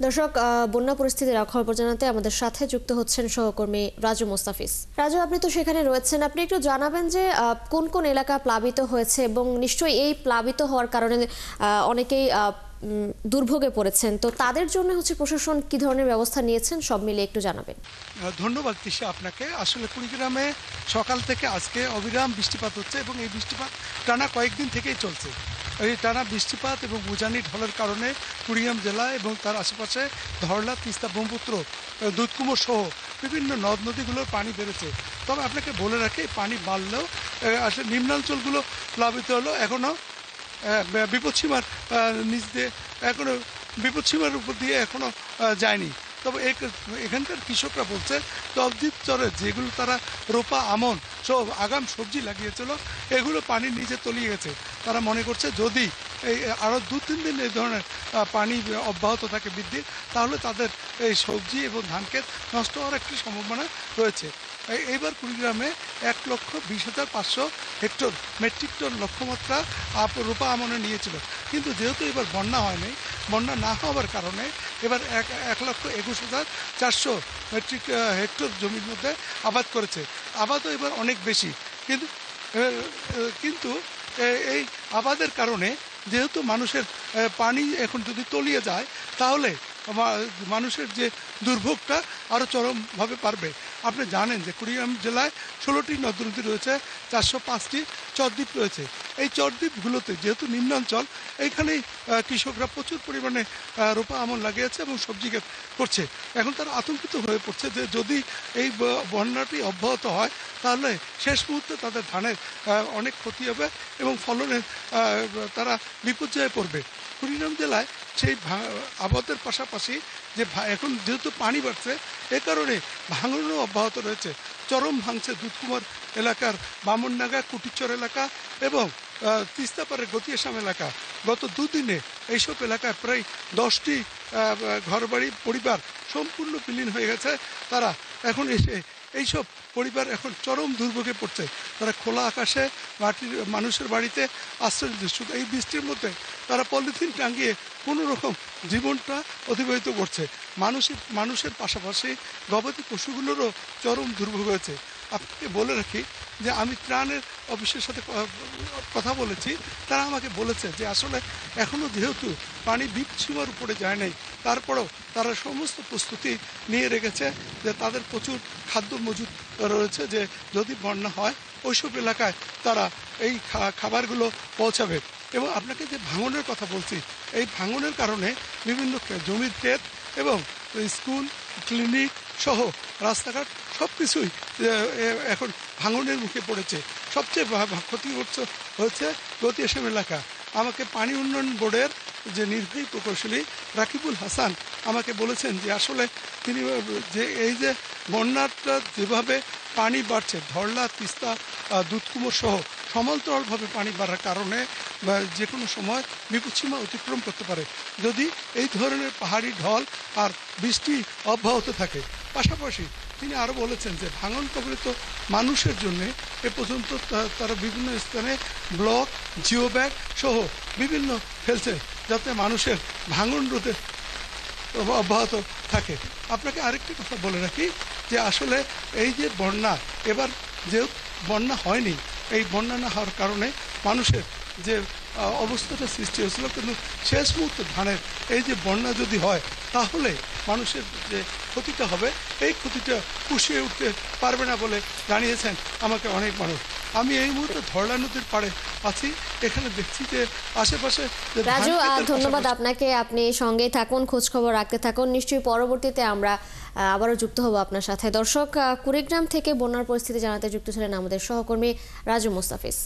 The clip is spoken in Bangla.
দর্শক, বন্যা পরিস্থিতির খবর জানাতে আমাদের সাথে যুক্ত হচ্ছেন সহকর্মী রাজু মোস্তাফিজ। রাজু, আপনি তো সেখানে রয়েছেন, আপনি একটু জানাবেন যে কোন কোন এলাকা প্লাবিত হয়েছে এবং নিশ্চয়ই এই প্লাবিত হওয়ার কারণে অনেকেই দুর্ভোগে পড়েছেন, তো তাদের জন্য প্রশাসন কি ধরনের ব্যবস্থা নিয়েছেন সব মিলে একটু জানাবেন। ধন্যবাদ তিশা আপনাকে। আসলে কুড়িগ্রামে সকাল থেকে আজকে অবিরাম বৃষ্টিপাত হচ্ছে এবং এই বৃষ্টিপাত টানা কয়েকদিন থেকেই চলছে। এই টানা বৃষ্টিপাত এবং উজানি ঢলের কারণে কুড়িগ্রাম জেলা এবং তার আশেপাশে ধরলা, তিস্তা, ব্রহ্মপুত্র, দুধকুমোর সহ বিভিন্ন নদ নদীগুলোর পানি বেড়েছে। তবে আপনাকে বলে রাখি, পানি বাড়লেও আসলে নিম্নাঞ্চলগুলো প্লাবিত হলো, এখনও বিপদসীমার নিচ দিয়ে এখনও বিপদসীমার উপর দিয়ে এখনও যায়নি। তবে এখানকার কৃষকরা বলছে তবজিৎ চরে যেগুলো তারা রোপা, আমন সব আগাম সবজি লাগিয়েছিল, এগুলো পানির নিচে তলিয়ে গেছে। তারা মনে করছে যদি এই আরও 2-3 দিন এই ধরনের পানি অব্যাহত থাকে বৃদ্ধি, তাহলে তাদের এই সবজি এবং ধান ক্ষেত নষ্ট হওয়ার একটি সম্ভাবনা রয়েছে। এইবার কুড়িগ্রামে 1,20,500 হেক্টর মেট্রিক টন লক্ষ্যমাত্রা রোপা আমনে নিয়েছিল। কিন্তু যেহেতু এবার বন্যা হয়নি, বন্যা না হওয়ার কারণে এবার 1,21,400 মেট্রিক হেক্টর জমির মধ্যে আবাদ করেছে। আবাদও এবার অনেক বেশি, কিন্তু কিন্তু এই আবাদের কারণে যেহেতু মানুষের পানি এখন যদি তলিয়ে যায়, তাহলে মানুষের যে দুর্ভোগটা আরও চরমভাবে পারবে। আপনি জানেন যে কুড়িগ্রাম জেলায় 16টি নদ নদী রয়েছে, 405টি চরদ্বীপ রয়েছে। এই চরদ্বীপগুলোতে যেহেতু নিম্নাঞ্চল, এইখানেই কৃষকরা প্রচুর পরিমাণে রোপা আমন লাগিয়েছে এবং সবজি ক্ষেত করছে। এখন তারা আতঙ্কিত হয়ে পড়ছে যে যদি এই বন্যাটি অব্যাহত হয়, তাহলে শেষ মুহূর্তে তাদের ধানের অনেক ক্ষতি হবে এবং ফলনের তারা বিপর্যয়ে পড়বে। কুড়িগ্রাম জেলায় সেই আবাদের পাশাপাশি যে এখন যেহেতু পানি বাড়ছে, এ কারণে ভাঙনও অব্যাহত রয়েছে। চরম ভাঙছে দুধকুমার এলাকার বামনডাঙ্গা, কুটিচর এলাকা এবং তিস্তাপাড়ের গতিয়াসাম এলাকা। গত দুদিনে এইসব এলাকায় প্রায় 10টি ঘরবাড়ি পরিবার সম্পূর্ণ বিলীন হয়ে গেছে। তারা এখন এসে এইসব পরিবার এখন চরম দুর্ভোগে পড়ছে। তারা খোলা আকাশে মানুষের বাড়িতে আশ্রয় দিচ্ছে। শুধু এই বৃষ্টির মধ্যে তারা পলিথিন টাঙিয়ে কোনো রকম জীবনটা অতিবাহিত করছে। মানুষের পাশাপাশি গবাদি পশুগুলোরও চরম দুর্ভোগ হয়েছে। আপনাকে বলে রাখি যে আমি ত্রাণের অফিসের সাথে কথা বলেছি। তারা আমাকে বলেছে যে আসলে এখনও যেহেতু পানি বিপদসীমার উপরে যায় নাই, তারপরেও তারা সমস্ত প্রস্তুতি নিয়ে রেখেছে যে তাদের প্রচুর খাদ্য মজুদ রয়েছে, যে যদি বন্যা হয় ওইসব এলাকায় তারা এই খাবারগুলো পৌঁছাবে। এবং আপনাকে যে ভাঙনের কথা বলছি, এই ভাঙনের কারণে বিভিন্ন জমির ক্ষেত এবং স্কুল, ক্লিনিক সহ রাস্তাঘাট সব কিছুই এখন ভাঙনের মুখে পড়েছে। সবচেয়ে ক্ষতিগ্রস্ত হয়েছে গতিয়াসাম এলাকা। আমাকে পানি উন্নয়ন বোর্ডের যে নির্বাহী প্রকৌশলী রাকিবুল হাসান আমাকে বলেছেন যে আসলে তিনি যে এই যে বন্যাটা যেভাবে পানি বাড়ছে, ধরলা, তিস্তা, দুধকুমোর সহ সমান্তরালভাবে পানি বাড়ার কারণে যে কোনো সময় বিপদসীমা অতিক্রম করতে পারে যদি এই ধরনের পাহাড়ি ঢল আর বৃষ্টি অব্যাহত থাকে। পাশাপাশি তিনি আরও বলেছেন যে ভাঙন কবলিত মানুষের জন্য এ পর্যন্ত তারা বিভিন্ন স্থানে ব্লক, জিও ব্যাগ সহ বিভিন্ন ফেলছে, যাতে মানুষের ভাঙন রোধে অব্যাহত থাকে। আপনাকে আরেকটি কথা বলে রাখি যে আসলে এই যে বন্যা, এবার যে বন্যা হয়নি, এই বন্যা না হওয়ার কারণে মানুষের যে অবস্থাটা সৃষ্টি হয়েছিল, কিন্তু শেষ মুহূর্তে ধানের এই যে বন্যা যদি হয়, তাহলে মানুষের যে ক্ষতিটা হবে, এই ক্ষতিটা পুষিয়ে উঠতে পারবে না বলে জানিয়েছেন আমাকে অনেক মানুষ। আমি এই মুহূর্তে ধরলা নদীর পাড়ে আছি, এখানে দেখছি যে আশেপাশে। রাজু, ধন্যবাদ আপনাকে। আপনি সঙ্গেই থাকুন, খোঁজ খবর রাখতে থাকুন। নিশ্চয়ই পরবর্তীতে আমরা আবারও যুক্ত হব আপনার সাথে। দর্শক, কুড়িগ্রাম থেকে বন্যার পরিস্থিতি জানাতে যুক্ত ছিলেন আমাদের সহকর্মী রাজু মোস্তাফিজ।